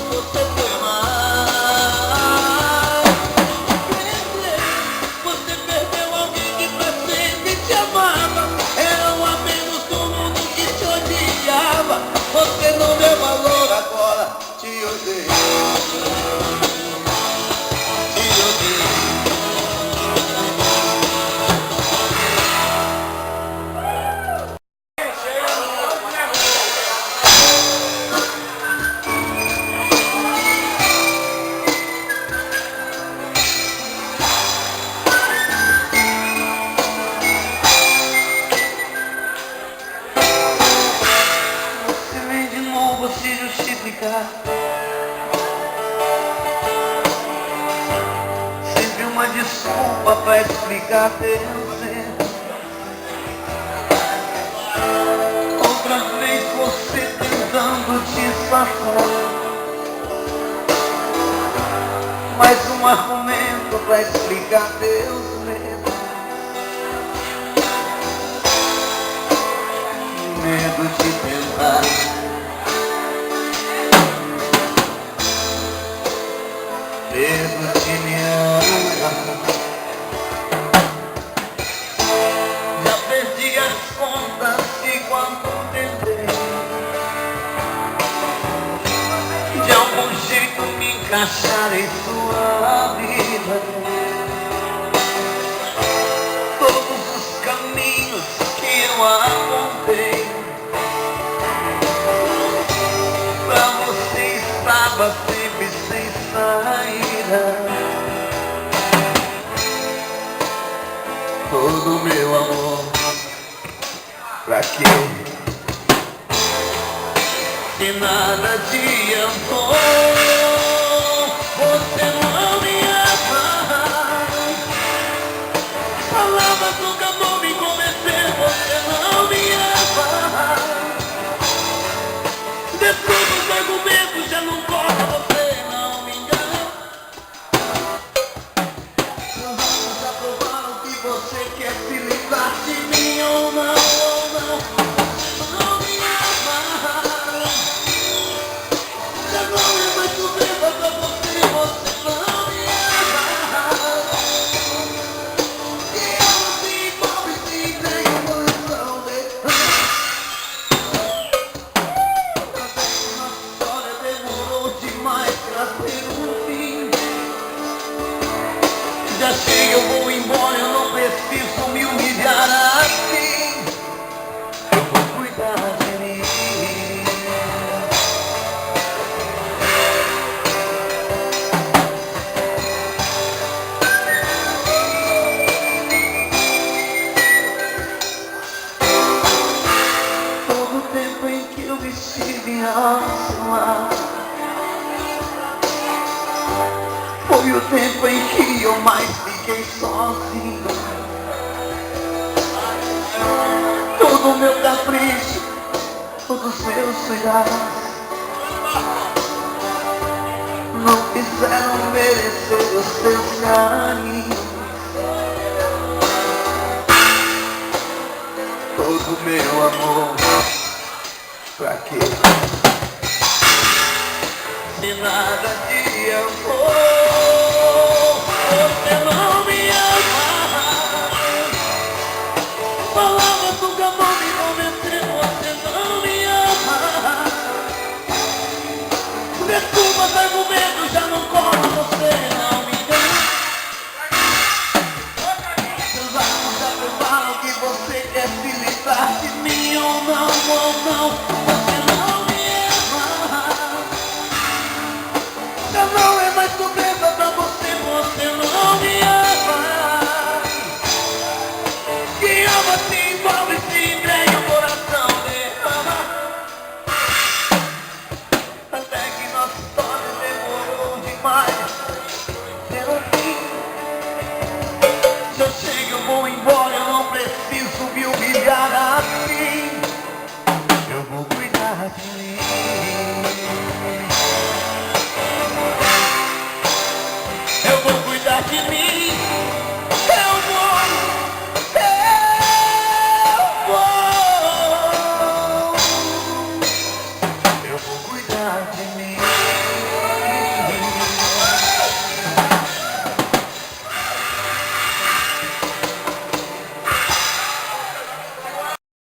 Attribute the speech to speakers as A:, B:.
A: você foi mais. Você perdeu alguém que pra sempre te amava. Era o a menos do mundo que te odiava. Você não deu valor, agora te odeio. Te odeio. Você vem de novo se justificar. Sempre uma desculpa pra explicar teu erro. Outra vez você tentando te safar. Mais um argumento pra explicar teus medos. Medo de tentar. Medo de me amar. Já perdi as contas de quanto tentei de algum jeito me encaixar em sua vida. Todos os caminhos que eu apontei pra você estava sempre sem saída. Todo meu amor, pra quê? Se nada adiantou, você não me ama. Palavras nunca vão me convencer, você não me ama. De todos os argumentos já não corta, você não me engana. Vamos aprovar o que você quer, se livrar de mim ou não, ou não. Você não me ama. Já não é mais surpresa pra você, você não me ama. E eu não se envolve sem nenhuma razão. Nossa história demorou demais pra ter um fim. Já chega, eu vou embora, eu não preciso me humilhar assim. Eu vou cuidar de mim. Todo o tempo em que eu estive ao seu lado foi o tempo em que eu mais fiquei sozinho. Todo o meu capricho, todos os meus cuidados não fizeram merecer os seus carinhos. Todo o meu amor, pra quê? Se nada adiantou, você não me ama. Palavras nunca vão me convencer, você não me ama. Desculpas, argumentos já não cortam, você não me engana. Vamos aprovar o que você quer, se livrar de mim ou não, ou não. Você não me ama. Já não é mais sobre